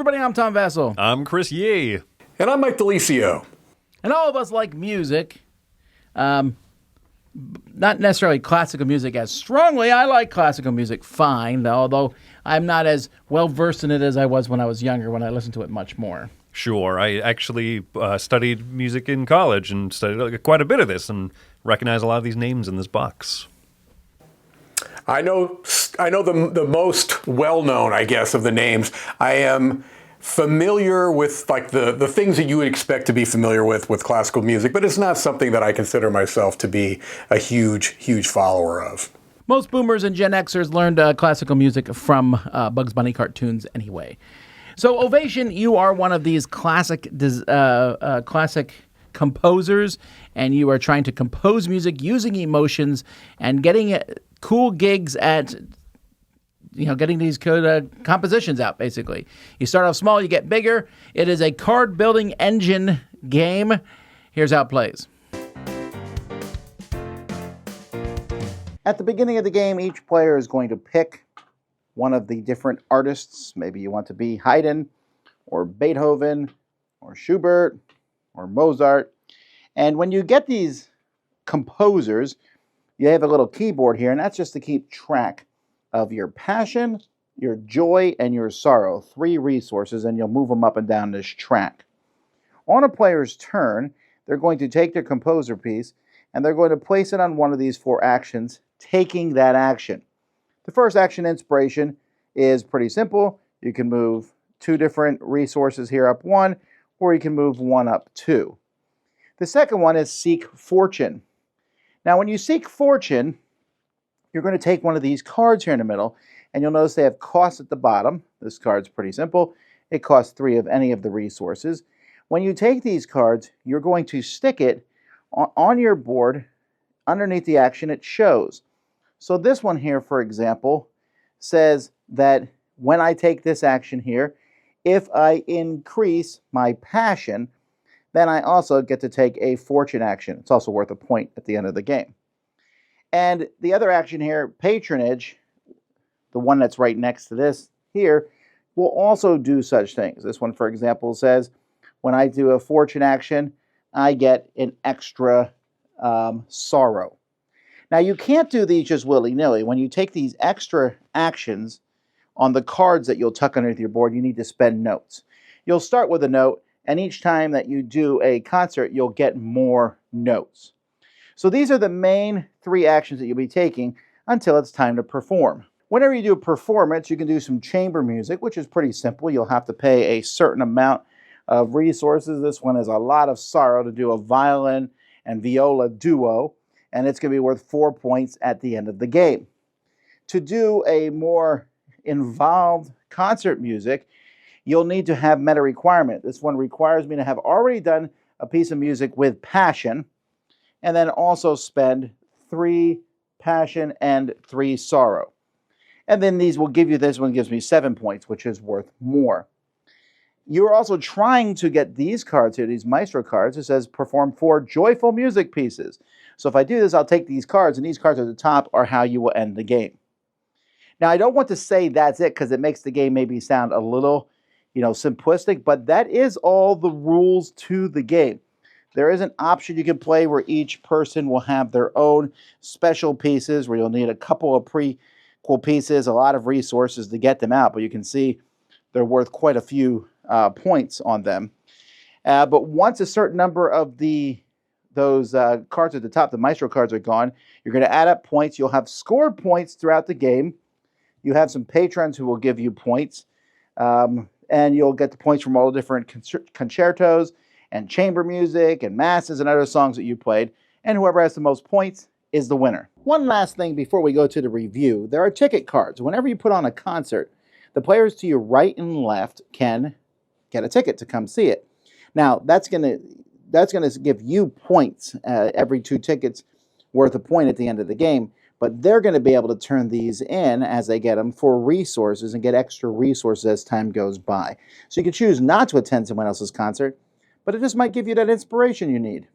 everybody, I'm Tom Vessel. I'm Chris Yee. And I'm Mike DeLisio. And all of us like music. Not necessarily classical music as strongly. I like classical music fine, although I'm not as well versed in it as I was when I was younger, when I listened to it much more. Sure. I actually studied music in college and studied quite a bit of this and recognize a lot of these names in this box. I know the most well-known, I guess, of the names. I am familiar with like the things that you would expect to be familiar with classical music, but it's not something that I consider myself to be a huge follower of. Most boomers and Gen Xers learned classical music from Bugs Bunny cartoons anyway. So, Ovation, you are one of these classic composers, and you are trying to compose music using emotions and getting cool gigs at getting these compositions out, basically. You start off small, you get bigger. It is a card-building engine game. Here's how it plays. At the beginning of the game, each player is going to pick one of the different artists. Maybe you want to be Haydn, or Beethoven, or Schubert, or Mozart. And when you get these composers, you have a little keyboard here, and that's just to keep track of your passion, your joy, and your sorrow. 3 resources, and you'll move them up and down this track. On a player's turn, they're going to take their composer piece, and they're going to place it on one of these 4 actions, taking that action. The first action, inspiration, is pretty simple. You can move 2 different resources here up 1, or you can move 1 up 2. The second one is seek fortune. Now, when you seek fortune, you're going to take one of these cards here in the middle, and you'll notice they have costs at the bottom. This card's pretty simple. It costs 3 of any of the resources. When you take these cards, you're going to stick it on your board underneath the action it shows. So this one here, for example, says that when I take this action here, if I increase my passion, then I also get to take a fortune action. It's also worth a point at the end of the game. And the other action here, patronage, the one that's right next to this here, will also do such things. This one, for example, says, when I do a fortune action, I get an extra sorrow. Now, you can't do these just willy-nilly. When you take these extra actions on the cards that you'll tuck underneath your board, you need to spend notes. You'll start with a note, and each time that you do a concert, you'll get more notes. So these are the main 3 actions that you'll be taking until it's time to perform. Whenever you do a performance, you can do some chamber music, which is pretty simple. You'll have to pay a certain amount of resources. This one is a lot of sorrow to do a violin and viola duo, and it's going to be worth 4 points at the end of the game. To do a more involved concert music, you'll need to have meta requirement. This one requires me to have already done a piece of music with passion, and then also spend 3 passion and 3 sorrow. And then these will give you, this one gives me 7 points, which is worth more. You're also trying to get these cards here, these maestro cards. It says perform 4 joyful music pieces. So if I do this, I'll take these cards, and these cards at the top are how you will end the game. Now, I don't want to say that's it, because it makes the game maybe sound a little, simplistic, but that is all the rules to the game. There is an option you can play where each person will have their own special pieces, where you'll need a couple of prequel pieces, a lot of resources to get them out, but you can see they're worth quite a few points on them. But once a certain number of those cards at the top, the maestro cards, are gone, you're going to add up points. You'll have scored points throughout the game. You have some patrons who will give you points, and you'll get the points from all the different concertos and chamber music and masses and other songs that you played, and whoever has the most points is the winner. One last thing before we go to the review, there are ticket cards. Whenever you put on a concert, the players to your right and left can get a ticket to come see it. Now, that's going to give you points, every 2 tickets worth a point at the end of the game, but they're going to be able to turn these in as they get them for resources and get extra resources as time goes by. So you can choose not to attend someone else's concert, but it just might give you that inspiration you need.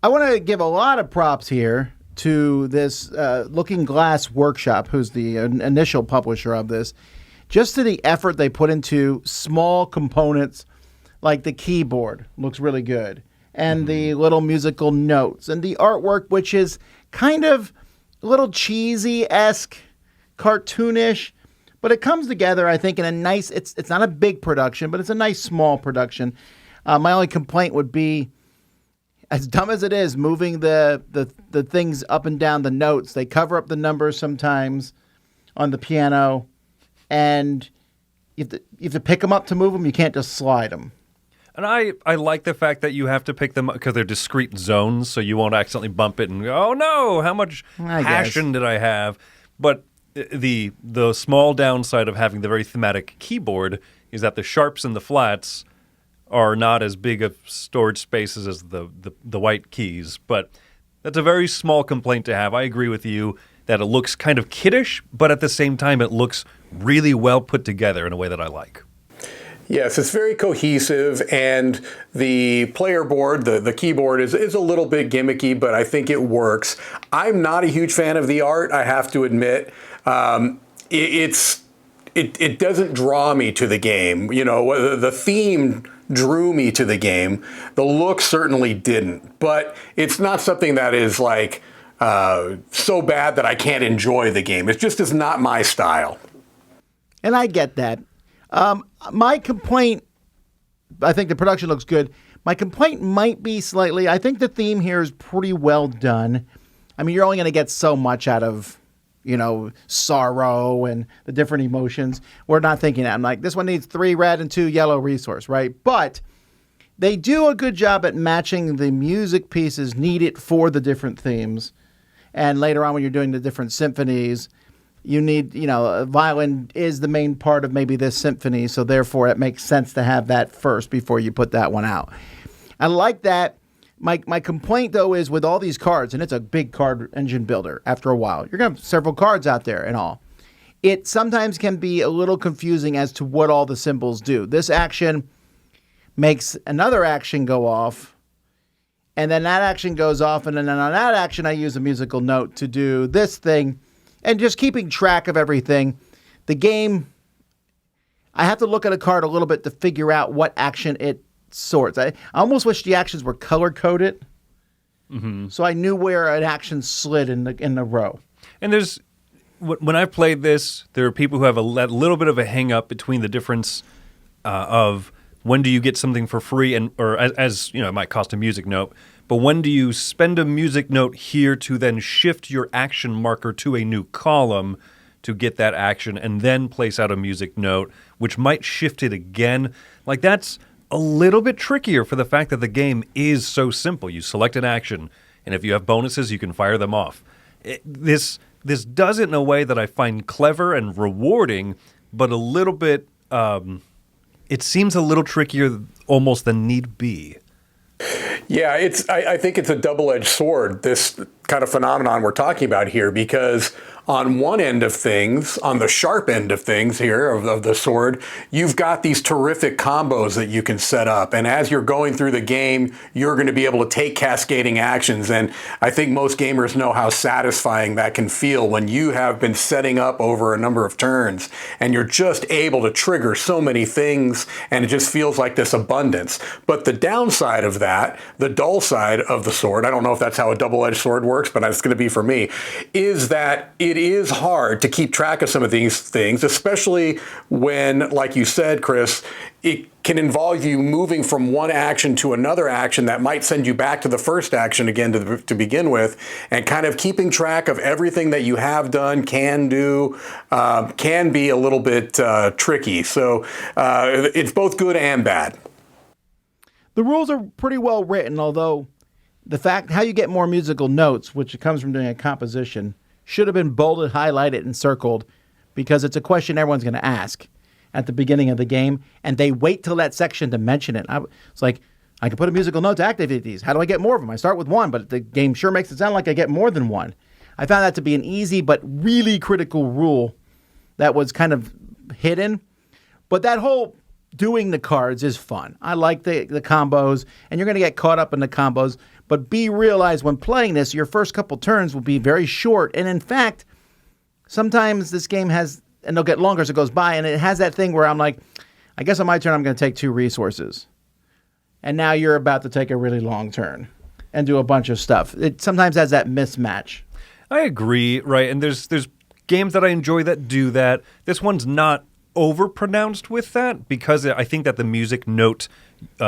I want to give a lot of props here to this Looking Glass Workshop, who's the initial publisher of this, just to the effort they put into small components like the keyboard looks really good, and the little musical notes, and the artwork, which is kind of a little cheesy-esque, cartoonish, but it comes together, I think, in a nice, it's not a big production, but it's a nice small production. My only complaint would be, as dumb as it is, moving the things up and down the notes. They cover up the numbers sometimes on the piano, and you have to pick them up to move them. You can't just slide them. And I like the fact that you have to pick them up because they're discrete zones, so you won't accidentally bump it and go, oh no, how much passion did I have? But the small downside of having the very thematic keyboard is that the sharps and the flats are not as big of storage spaces as the white keys. But that's a very small complaint to have. I agree with you that it looks kind of kiddish, but at the same time it looks really well put together in a way that I like. Yes, it's very cohesive, and the player board, the keyboard, is a little bit gimmicky, but I think it works. I'm not a huge fan of the art, I have to admit. It doesn't draw me to the game. You know, the theme drew me to the game. The look certainly didn't, but it's not something that is like so bad that I can't enjoy the game. It just is not my style. And I get that. My complaint, I think the production looks good. My complaint might be slightly, I think the theme here is pretty well done. I mean, you're only going to get so much out of, you know, sorrow and the different emotions. We're not thinking that. I'm like, this one needs 3 red and 2 yellow resource, right? But they do a good job at matching the music pieces needed for the different themes. And later on when you're doing the different symphonies, you need, you know, a violin is the main part of maybe this symphony, so therefore it makes sense to have that first before you put that one out. I like that. My complaint, though, is with all these cards, and it's a big card engine builder after a while. You're going to have several cards out there and all. It sometimes can be a little confusing as to what all the symbols do. This action makes another action go off, and then that action goes off, and then on that action I use a musical note to do this thing. And just keeping track of everything. The game, I have to look at a card a little bit to figure out what action it sorts. I almost wish the actions were color-coded, so I knew where an action slid in the row. And when I played this, there are people who have a little bit of a hang-up between the difference of when do you get something for free, or as you know, it might cost a music note, but when do you spend a music note here to then shift your action marker to a new column to get that action and then place out a music note, which might shift it again? Like, that's a little bit trickier for the fact that the game is so simple. You select an action, and if you have bonuses, you can fire them off. This does it in a way that I find clever and rewarding, but a little bit, it seems a little trickier almost than need be. Yeah, I think it's a double-edged sword, this kind of phenomenon we're talking about here, because on one end of things, on the sharp end of things here, of the sword, you've got these terrific combos that you can set up. And as you're going through the game, you're going to be able to take cascading actions. And I think most gamers know how satisfying that can feel when you have been setting up over a number of turns and you're just able to trigger so many things, and it just feels like this abundance. But the downside of that, the dull side of the sword, I don't know if that's how a double-edged sword works, but it's going to be for me, is that it is hard to keep track of some of these things, especially when, like you said, Chris, it can involve you moving from one action to another action that might send you back to the first action again to begin with, and kind of keeping track of everything that you have done, can do, can be a little bit tricky. So it's both good and bad. The rules are pretty well written, although the fact how you get more musical notes, which comes from doing a composition, should have been bolded, highlighted, and circled, because it's a question everyone's going to ask at the beginning of the game, and they wait till that section to mention it. It's like, I can put a musical note to activate these. How do I get more of them? I start with one, but the game sure makes it sound like I get more than one. I found that to be an easy but really critical rule that was kind of hidden. But that whole doing the cards is fun. I like the combos, and you're going to get caught up in the combos. But realize when playing this, your first couple turns will be very short. And in fact, sometimes this game has, and they'll get longer as it goes by, and it has that thing where I'm like, I guess on my turn I'm going to take 2 resources. And now you're about to take a really long turn and do a bunch of stuff. It sometimes has that mismatch. I agree, right? And there's games that I enjoy that do that. This one's not overpronounced with that because I think that the music note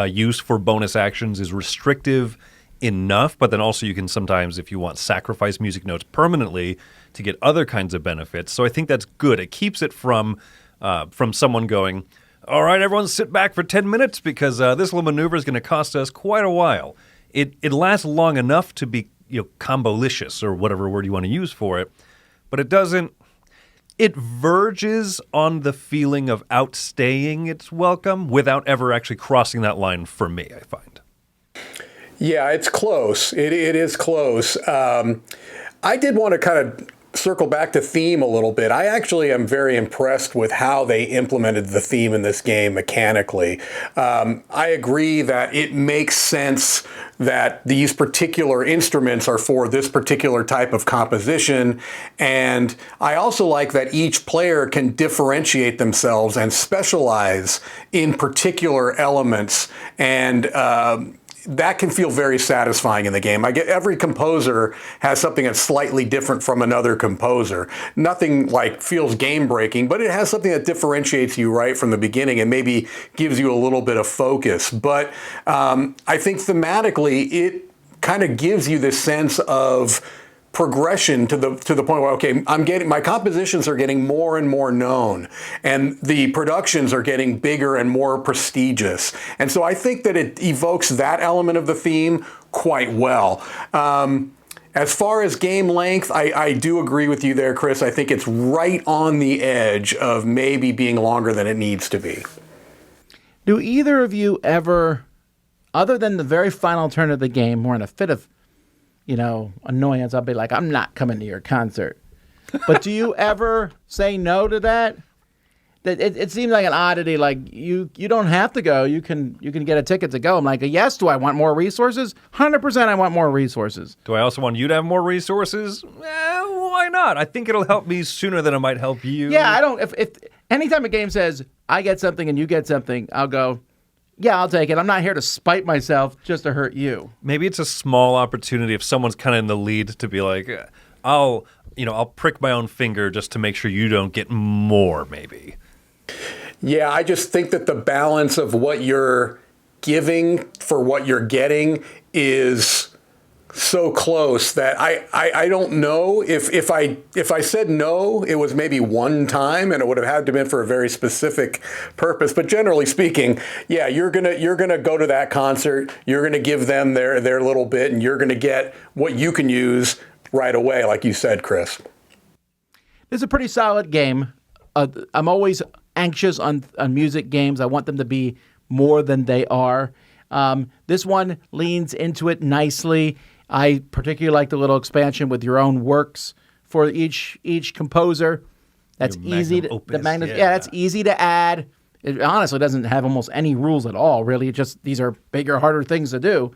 use for bonus actions is restrictive enough, but then also you can sometimes, if you want, sacrifice music notes permanently to get other kinds of benefits. So I think that's good. It keeps it from someone going, all right, everyone sit back for 10 minutes because this little maneuver is going to cost us quite a while. It lasts long enough to be combolicious or whatever word you want to use for it, but it doesn't. It verges on the feeling of outstaying its welcome without ever actually crossing that line for me, I find. Yeah, it's close. It is close. I did want to kind of circle back to theme a little bit. I actually am very impressed with how they implemented the theme in this game mechanically. I agree that it makes sense that these particular instruments are for this particular type of composition. And I also like that each player can differentiate themselves and specialize in particular elements. And that can feel very satisfying in the game. Every composer has something that's slightly different from another composer. Nothing like feels game breaking, but it has something that differentiates you right from the beginning and maybe gives you a little bit of focus. But I think thematically, it kind of gives you this sense of progression to the point where, okay, my compositions are getting more and more known, and the productions are getting bigger and more prestigious. And so I think that it evokes that element of the theme quite well. As far as game length, I do agree with you there, Chris. I think it's right on the edge of maybe being longer than it needs to be. Do either of you ever, other than the very final turn of the game, we're in a fit of annoyance, I'll be like, I'm not coming to your concert. But do you ever say no to that? That it seems like an oddity. Like you don't have to go. You can get a ticket to go. I'm like, yes. Do I want more resources? 100%. I want more resources. Do I also want you to have more resources? Why not? I think it'll help me sooner than it might help you. Yeah, I don't. If anytime a game says I get something and you get something, I'll go. Yeah, I'll take it. I'm not here to spite myself just to hurt you. Maybe it's a small opportunity if someone's kind of in the lead to be like, I'll prick my own finger just to make sure you don't get more, maybe. Yeah, I just think that the balance of what you're giving for what you're getting is so close that I don't know if I said no, it was maybe one time and it would have had to been for a very specific purpose. But generally speaking, yeah, you're gonna go to that concert, you're gonna give them their little bit, and you're gonna get what you can use right away, like you said, Chris. This is a pretty solid game. I'm always anxious on music games. I want them to be more than they are. This one leans into it nicely. I particularly like the little expansion with your own works for each composer. That's easy. That's easy to add. It honestly doesn't have almost any rules at all, really. It just, these are bigger, harder things to do.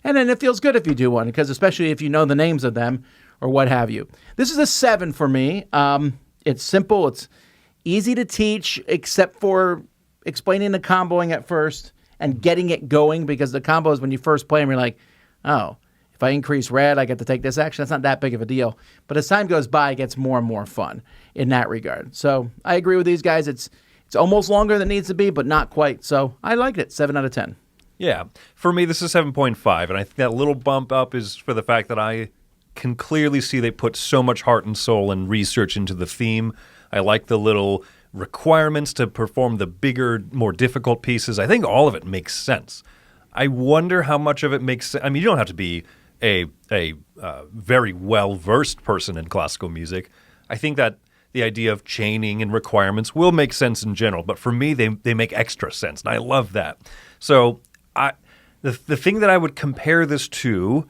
And then it feels good if you do one, because especially if you know the names of them or what have you. This is a 7 for me. It's simple. It's easy to teach, except for explaining the comboing at first and getting it going, because the combos, when you first play them, you're like, oh, if I increase red, I get to take this action. That's not that big of a deal. But as time goes by, it gets more and more fun in that regard. So I agree with these guys. It's almost longer than it needs to be, but not quite. So I liked it. 7 out of 10. Yeah. For me, this is 7.5. And I think that little bump up is for the fact that I can clearly see they put so much heart and soul and research into the theme. I like the little requirements to perform the bigger, more difficult pieces. I think all of it makes sense. I wonder how much of it makes sense. I mean, you don't have to be a very well-versed person in classical music. I think that the idea of chaining and requirements will make sense in general, but for me, they make extra sense, and I love that. So the thing that I would compare this to,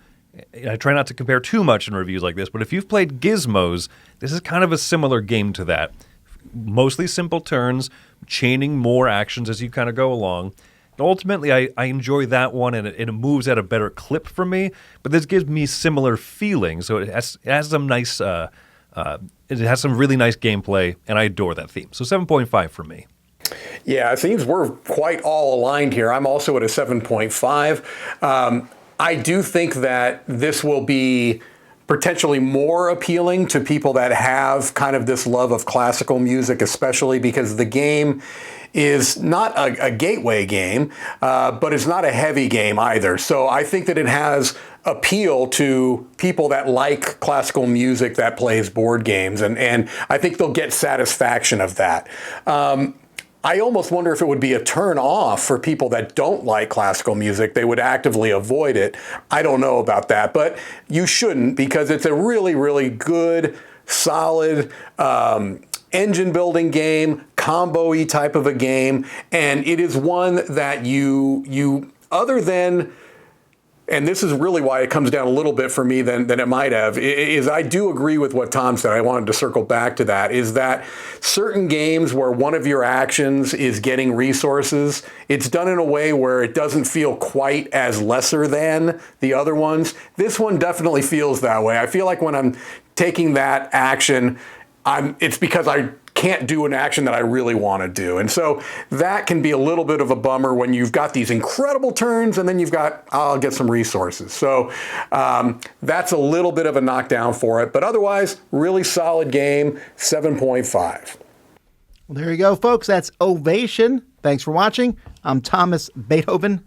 I try not to compare too much in reviews like this, but if you've played Gizmos, this is kind of a similar game to that. mostly simple turns, chaining more actions as you kind of go along. Ultimately, I enjoy that one, and it moves at a better clip for me. But this gives me similar feelings, so it has some nice, it has some really nice gameplay, and I adore that theme. So 7.5 for me. Yeah, it seems we're quite all aligned here. I'm also at a 7.5. I do think that this will be potentially more appealing to people that have kind of this love of classical music, especially because the game is not a gateway game, but it's not a heavy game either. So I think that it has appeal to people that like classical music that plays board games, and I think they'll get satisfaction of that. I almost wonder if it would be a turn off for people that don't like classical music. They would actively avoid it. I don't know about that, but you shouldn't, because it's a really, really good, solid engine building game, combo-y type of a game, and it is one that you other than, and this is really why it comes down a little bit for me than it might have, is I do agree with what Tom said. I wanted to circle back to that, is that certain games where one of your actions is getting resources, it's done in a way where it doesn't feel quite as lesser than the other ones. This one definitely feels that way. I feel like when I'm taking that action, it's because I can't do an action that I really want to do. And so that can be a little bit of a bummer when you've got these incredible turns and then you've got, I'll get some resources. So that's a little bit of a knockdown for it. But otherwise, really solid game, 7.5. Well, there you go, folks. That's Ovation. Thanks for watching. I'm Thomas Beethoven.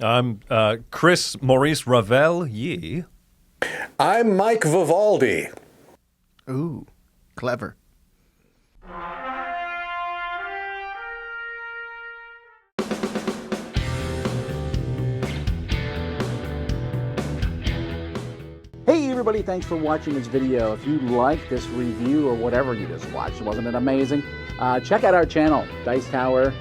I'm Chris Maurice Ravel. Yee. I'm Mike Vivaldi. Ooh, clever. Hey everybody, thanks for watching this video. If you like this review or whatever you just watched, wasn't it amazing? Check out our channel, Dice Tower.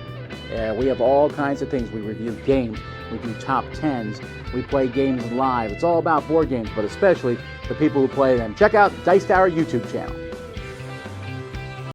We have all kinds of things. We review games, we do top 10s, we play games live. It's all about board games, but especially the people who play them. Check out Dice Tower YouTube channel.